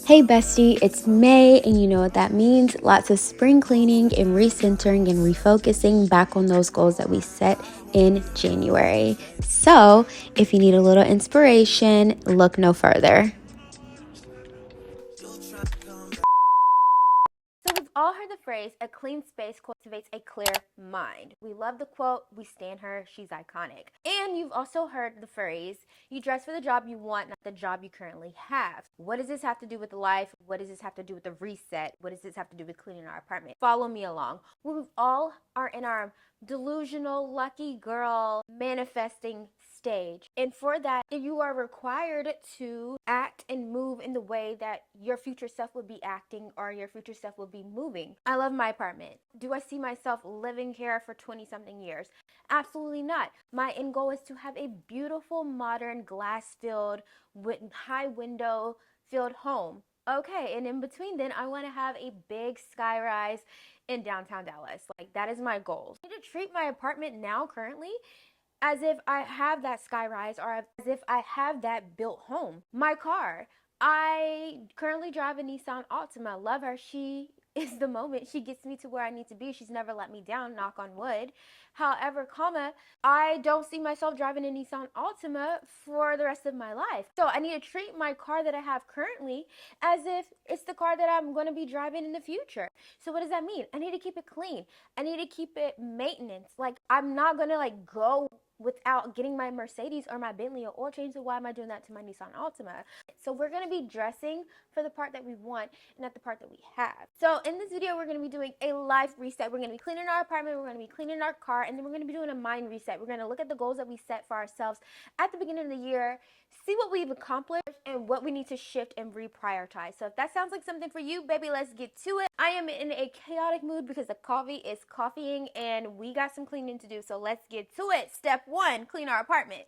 Hey Bestie, it's May, and you know what that means. Lots of spring cleaning and recentering and refocusing back on those goals that we set in January. So, if you need a little inspiration, look no further. So we've all heard the phrase, a clean space cultivates a clear mind. We love the quote, we stan her, she's iconic. And you've also heard the phrase, you dress for the job you want, not the job you currently have. What does this have to do with life? What does this have to do with the reset? What does this have to do with cleaning our apartment? Follow me along. We all are in our delusional, lucky girl, manifesting stage. And for that, you are required to act and move in the way that your future self would be acting or your future self would be moving. I love my apartment. Do I see myself living here for 20 something years? Absolutely not. My end goal is to have a beautiful, modern, glass filled, with high window filled home. Okay, and in between then, I want to have a big skyrise in downtown Dallas. Like, that is my goal. I need to treat my apartment now currently as if I have that skyrise or as if I have that built home. My car, I currently drive a Nissan Altima. Love her. She is the moment. She gets me to where I need to be. She's never let me down, knock on wood. However, I don't see myself driving a Nissan Altima for the rest of my life. So I need to treat my car that I have currently as if it's the car that I'm going to be driving in the future. So what does that mean? I need to keep it clean. I need to keep it maintenance. Like, I'm not going to go without getting my Mercedes or my Bentley or oil change. So why am I doing that to my Nissan Altima? So we're going to be dressing for the part that we want and not the part that we have. So in this video, we're going to be doing a life reset. We're going to be cleaning our apartment, we're going to be cleaning our car, and then we're going to be doing a mind reset. We're going to look at the goals that we set for ourselves at the beginning of the year, see what we've accomplished and what we need to shift and reprioritize. So if that sounds like something for you, baby, let's get to it. I am in a chaotic mood because the coffee is coffeeing and we got some cleaning to do. So let's get to it. Step 1, clean our apartment.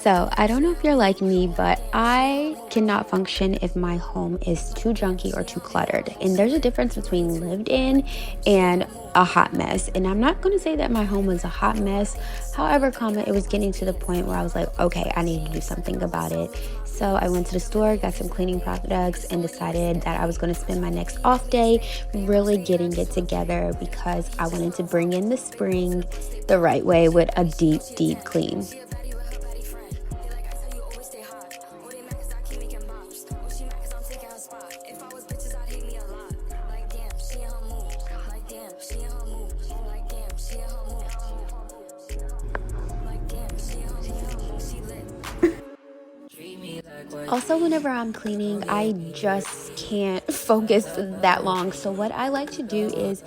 So I don't know if you're like me, but I cannot function if my home is too junky or too cluttered. And there's a difference between lived in and a hot mess. And I'm not going to say that my home was a hot mess. However, it was getting to the point where I was like, okay, I need to do something about it. So I went to the store, got some cleaning products, and decided that I was going to spend my next off day really getting it together because I wanted to bring in the spring the right way with a deep, deep clean. Also, whenever I'm cleaning, I just can't focus that long. So what I like to do is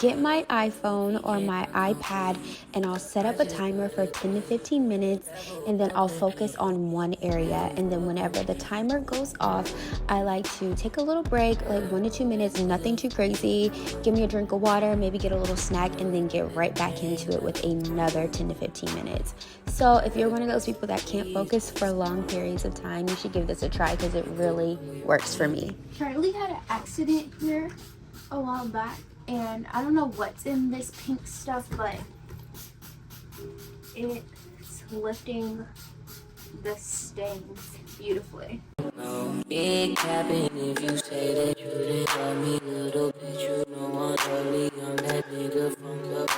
get my iPhone or my iPad and I'll set up a timer for 10 to 15 minutes and then I'll focus on one area. And then whenever the timer goes off, I like to take a little break, like 1 to 2 minutes, nothing too crazy. Give me a drink of water, maybe get a little snack, and then get right back into it with another 10 to 15 minutes. So if you're one of those people that can't focus for long periods of time, you should give this a try because it really works for me. Charlie had an accident here a while back, and I don't know what's in this pink stuff, but it's lifting the stains beautifully. Big capping if you say that you didn't love me, little bitch. You know I'm totally on that nigga from Club.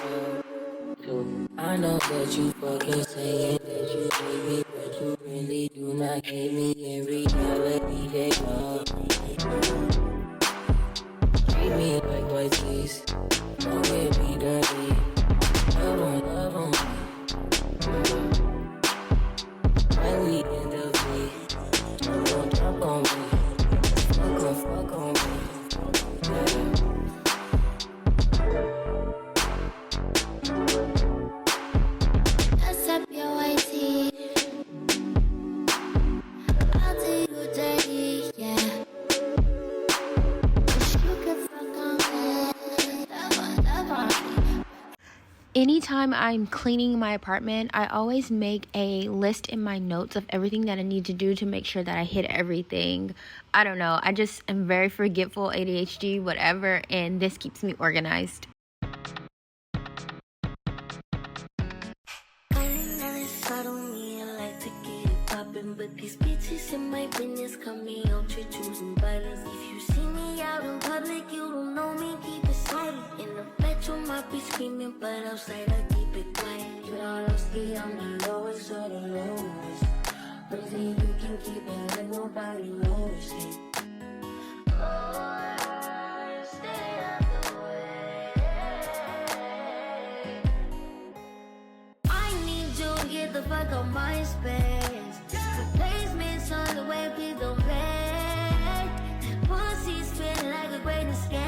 I know that you fucking saying that you hate me, but you really do not hate me. In reality, they love. Treat me like white teeth, don't get me dirty. Love on me. When we in the V, don't talk on me. Fuck on me. That's up your white tee. I'll do you dirty, yeah. You can fuck on me. Love on me. Anytime I'm cleaning my apartment, I always make a list in my notes of everything that I need to do to make sure that I hit everything. I don't know. I just am very forgetful, ADHD, whatever, and this keeps me organized. But these bitches in my business business, come me out to choosing violence. If you see me out in public, you don't know me, keep it silent. In the bedroom, I be screaming, but outside I keep it quiet. You know, I'm the lowest of the lowest. But if you can keep it like nobody knows it. Get the fuck on my space. Replacements on the way, please don't play. Pussy spin like a great escape.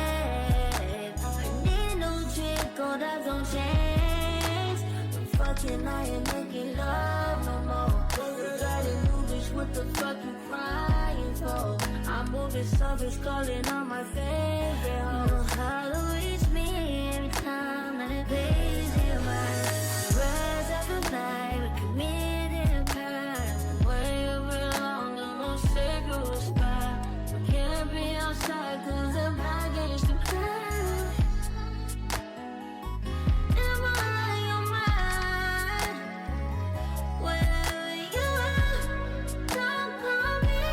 I need a new trick, gold eyes on chains. I'm fucking, I ain't making love no more. You got a new bitch, what the fuck you crying for? I'm moving service, calling on my favorite hoe. You know how to reach me every time that it pays you right. Rise up at night, we committed crime. Way over long, no sacred spot. We can't be outside 'cause I'm not against the crowd. Am I on your mind? Wherever you are, don't call me.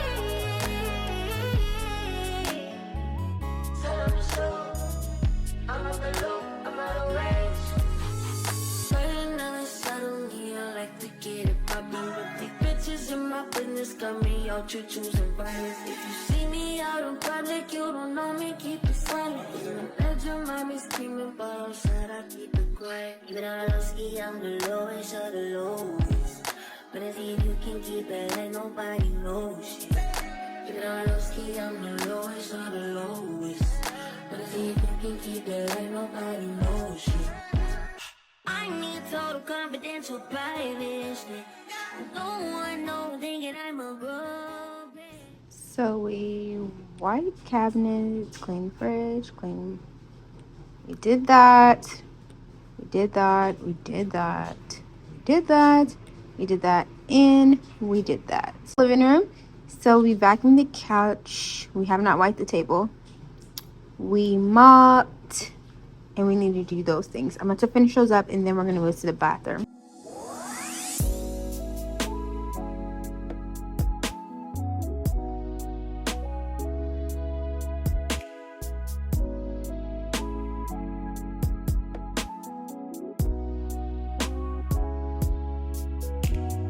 Tell 'em it's true. I'm on the loop, I'm out of range. I like to get it poppin', but these bitches in my business got me out to choosing violence. If you see me out in public, you don't know me, keep it silent. In the bedroom, I be screaming, but outside I keep it quiet. Even though I'm the lowest of the lowest. But if you can keep it like nobody knows shit. Even though I'm the lowest of the lowest. But if you can keep it like nobody knows shit. I need total confidential privacy. No one knows thinking I'm a robot. So we wipe cabinets, clean fridge, clean. We did that. We did that. We did that. We did that. We did that. And we did that. Living room. So we vacuumed the couch. We have not wiped the table. We mopped. And we need to do those things. I'm going to finish those up and then we're going to move to the bathroom.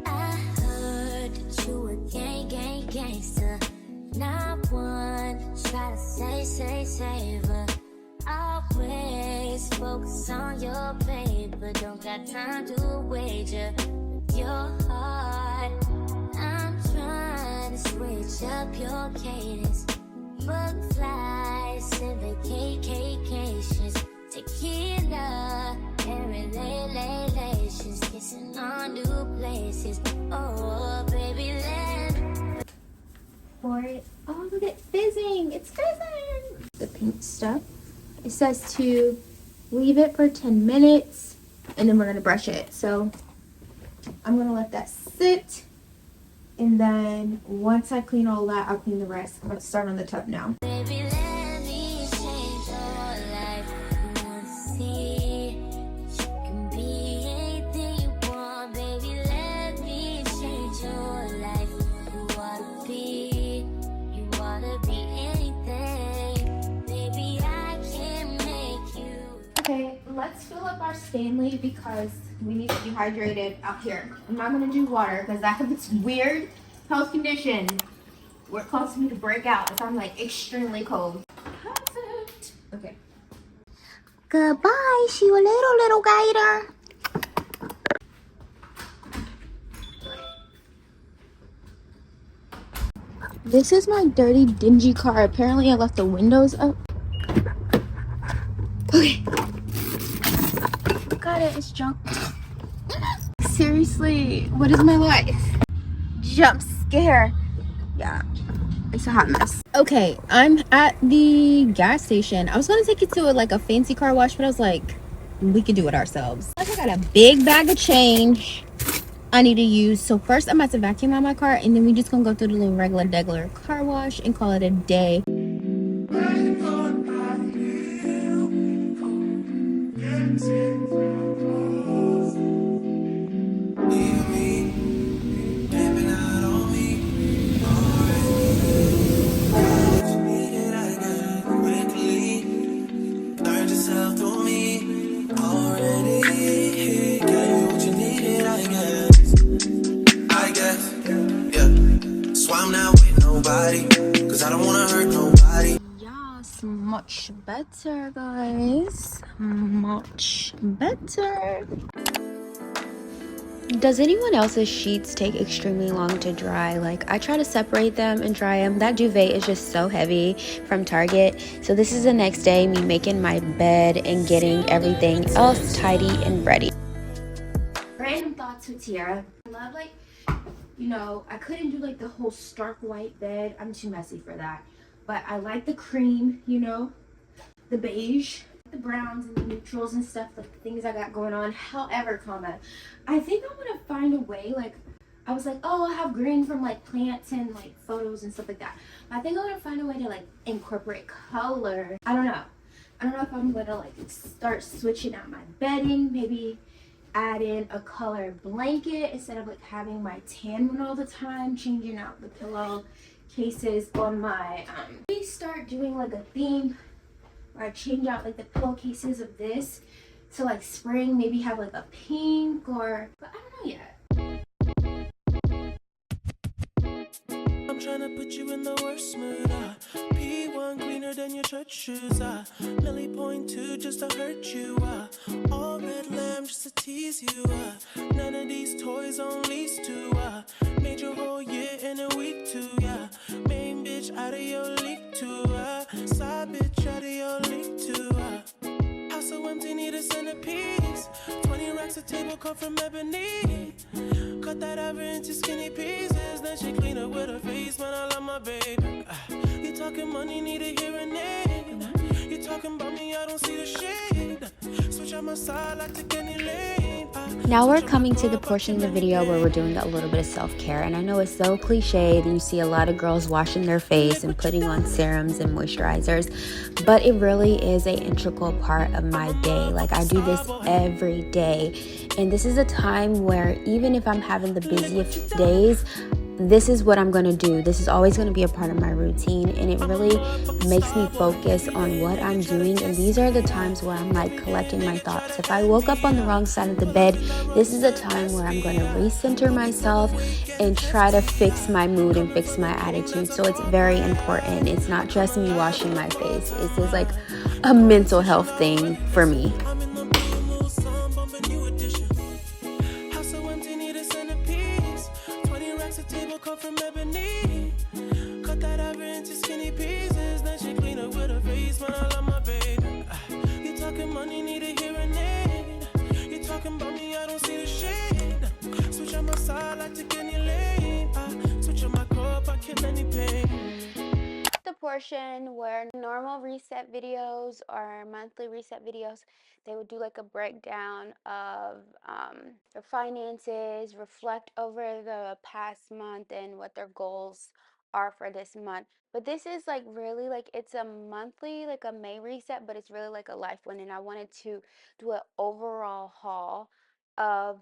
I heard that you a gangster. Not one try to save her. Always focus on your paper, don't got time to wager with your heart. I'm trying to switch up your cadence. Book flights and vacations, tequila and relations, kissing on new places. Oh, baby, let For it. Oh, look at fizzing. It's fizzing. The pink stuff. It says to leave it for 10 minutes and then we're going to brush it. So I'm going to let that sit. And then once I clean all that, I'll clean the rest. I'm going to start on the tub now. baby, let me change your life. You wanna see you can be anything you want, baby. Let me change your life. You wanna be anything, baby. I can make you. Okay, let's fill up our Stanley because we need to be hydrated out here. I'm not going to do water because I have this weird health condition where it causes me to break out if I'm like extremely cold. Perfect. Okay. Goodbye, she a little gator. This is my dirty, dingy car. Apparently I left the windows up. Okay. Got it, it's junk. Seriously, what is my life? Jump scare. Yeah, it's a hot mess. Okay, I'm at the gas station. I was gonna take it to like a fancy car wash, but I was like, we could do it ourselves. I got a big bag of change I need to use. So first I'm about to vacuum out my car and then we just gonna go through the little regular car wash and call it a day. body, cause I don't wanna hurt nobody. Yes, much better, guys. Much better. Does anyone else's sheets take extremely long to dry? Like, I try to separate them and dry them. That duvet is just so heavy from Target. So this is the next day, me making my bed and getting everything else tidy and ready. Random thoughts with Tierra. I love, like, you know, I couldn't do like the whole stark white bed. I'm too messy for that. But I like the cream, you know, the beige, the browns and the neutrals and stuff, like the things I got going on. However, I think I'm gonna find a way, like, I was like, oh, I have green from like plants and like photos and stuff like that. But I think I'm gonna find a way to like incorporate color. I don't know. I don't know if I'm gonna like start switching out my bedding, maybe add in a color blanket instead of like having my tan one all the time, changing out the pillow cases on my maybe start doing like a theme where I change out like the pillowcases of this to like spring, maybe have like a pink or, but I don't know yet. I'm tryna put you in the worst mood, P1 cleaner than your church shoes, Millie point two just to hurt you, all red lamb just to tease you, none of these toys on lease to, made your whole year in a week too, yeah, main bitch out of your league too, side bitch out of your league too, house so empty need a centerpiece, 20 racks of table come from ebony, cut that ever into skinny pieces, then she clean up with her face, man, I love my baby. You talking money, need a hearing aid. You talking about me, I don't see the shade. Switch on my side, like to any lane. Now we're coming to the portion of the video where we're doing a little bit of self-care, and I know it's so cliche that you see a lot of girls washing their face and putting on serums and moisturizers, but it really is an integral part of my day. Like, I do this every day, and this is a time where even if I'm having the busiest days, this is what I'm going to do. This is always going to be a part of my routine, and it really makes me focus on what I'm doing. And these are the times where I'm like collecting my thoughts. If I woke up on the wrong side of the bed, this is a time where I'm going to recenter myself and try to fix my mood and fix my attitude. So it's very important. It's not just me washing my face. It's just like a mental health thing for me. From ebony, cut that ever into skinny pieces, then she clean up with her face, man, I love my baby. You talking money, need a hearing aid. You talking about me, I don't see the shade. Switch on my side, like to any lane. Switch on my cup, I kill any pain. The portion where normal reset videos or monthly reset videos, they would do like a breakdown of their finances, reflect over the past month and what their goals are for this month. But this is like really like it's a monthly, like a May reset, but it's really like a life one. And I wanted to do an overall haul of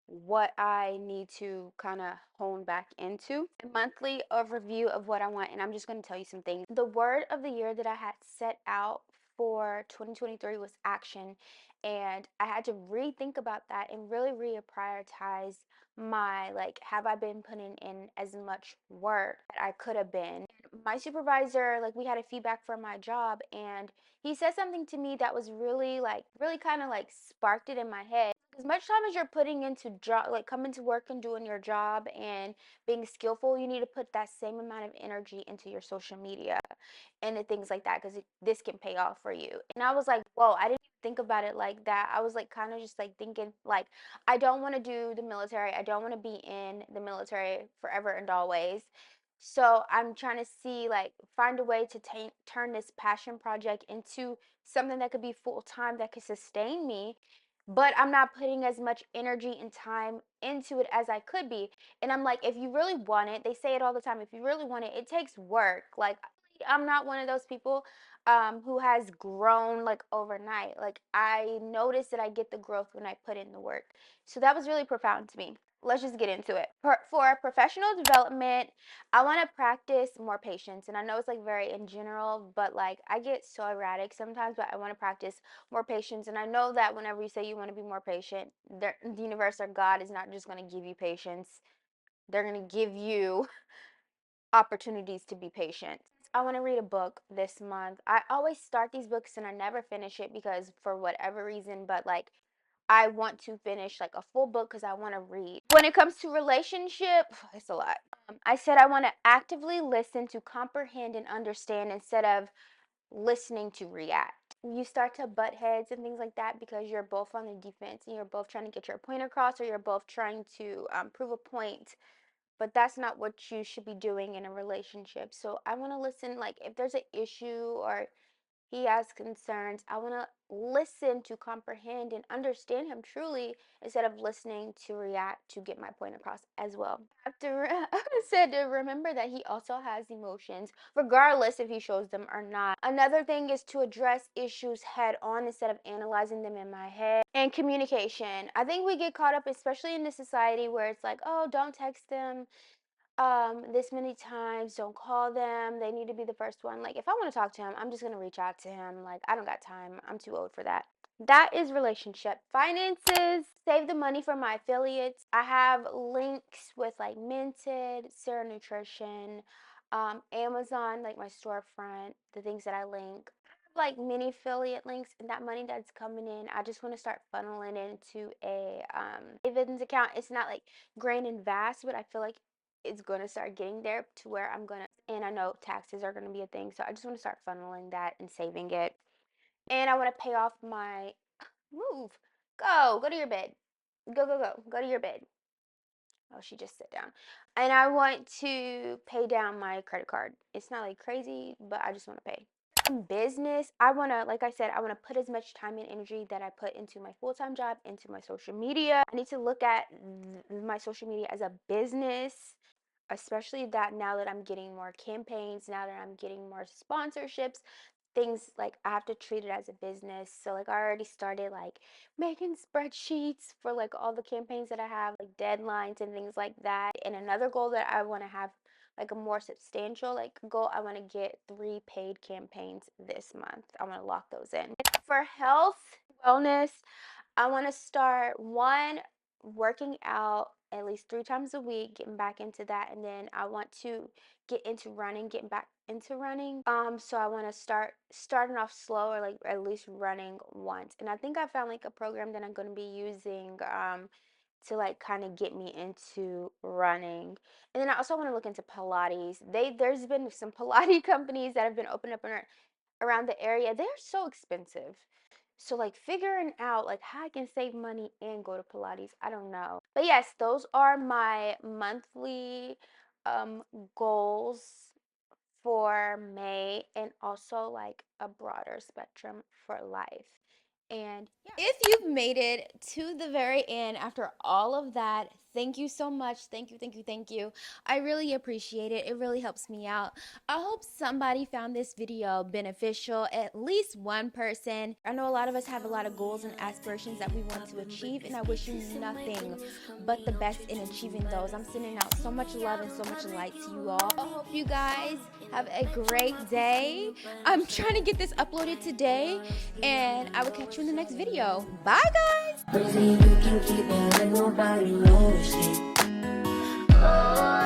what I need to kind of hone back into. A monthly overview of what I want, and I'm just going to tell you some things. The word of the year that I had set out for 2023 was action, and I had to rethink about that and really reprioritize my, like, have I been putting in as much work that I could have been. My supervisor, like, we had a feedback from my job, and he said something to me that was really like really kind of like sparked it in my head. As much time as you're putting into job, like coming to work and doing your job and being skillful, you need to put that same amount of energy into your social media and the things like that, because this can pay off for you. And I was like, whoa, I didn't think about it like that. I was like kind of just like thinking like, I don't want to do the military. I don't want to be in the military forever and always. So I'm trying to see, like, find a way to turn this passion project into something that could be full time, that could sustain me, but I'm not putting as much energy and time into it as I could be. And I'm like, if you really want it, they say it all the time, if you really want it, it takes work. Like, I'm not one of those people who has grown like overnight. Like, I notice that I get the growth when I put in the work. So that was really profound to me. Let's just get into it. For professional development, I want to practice more patience. And I know it's like very in general, but like I get so erratic sometimes, but I want to practice more patience. And I know that whenever you say you want to be more patient, the universe or God is not just going to give you patience. They're going to give you opportunities to be patient. I want to read a book this month. I always start these books and I never finish it because for whatever reason, but like I want to finish like a full book because I want to read. When it comes to relationship, it's a lot. I said I want to actively listen to comprehend and understand instead of listening to react. You start to butt heads and things like that because you're both on the defense and you're both trying to get your point across, or you're both trying to prove a point, but that's not what you should be doing in a relationship. So I want to listen, like if there's an issue or he has concerns, I want to listen to comprehend and understand him truly instead of listening to react to get my point across as well. After said to remember that he also has emotions, regardless if he shows them or not. Another thing is to address issues head on instead of analyzing them in my head. And communication. I think we get caught up, especially in this society where it's like, oh, don't text them this many times, don't call them, they need to be the first one. Like if I want to talk to him, I'm just going to reach out to him. Like I don't got time, I'm too old for that. That is relationship. Finances, save the money for my affiliates. I have links with like Minted, CIRA Nutrition, Amazon, like my storefront, the things that I link, like mini affiliate links, and that money that's coming in, I just want to start funneling into a savings account. It's not like grand and vast, but I feel like it's going to start getting there to where I'm going to, and I know taxes are going to be a thing, so I just want to start funneling that and saving it. And I want to pay off my move. Go to your bed. Go to your bed. Oh, she just sit down. And I want to pay down my credit card. It's not like crazy, but I just want to pay. In business, I want to, like I said, I want to put as much time and energy that I put into my full-time job into my social media. I need to look at my social media as a business, especially that now that I'm getting more campaigns, now that I'm getting more sponsorships, things like I have to treat it as a business. So like I already started like making spreadsheets for like all the campaigns that I have, like deadlines and things like that. And another goal that I want to have, like a more substantial like goal, I want to get 3 paid campaigns this month. I want to lock those in. For health, wellness, I want to start working out at least 3 times a week, getting back into that, and then I want to get into running, getting back into running. So I want to starting off slow, or like at least running once. And I think I found like a program that I'm going to be using to like kind of get me into running. And then I also want to look into Pilates. There's been some Pilates companies that have been opened up around the area. They're so expensive. So like figuring out like how I can save money and go to Pilates, I don't know. But yes, those are my monthly goals for May, and also like a broader spectrum for life. And yeah. If you've made it to the very end after all of that, thank you so much. Thank you. I really appreciate it. It really helps me out. I hope somebody found this video beneficial, at least one person. I know a lot of us have a lot of goals and aspirations that we want to achieve, and I wish you nothing but the best in achieving those. I'm sending out so much love and so much light to you all. I hope you guys have a great day. I'm trying to get this uploaded today, and I will catch you in the next video. Bye, guys. Crazy, you can keep it like nobody knows it. Oh.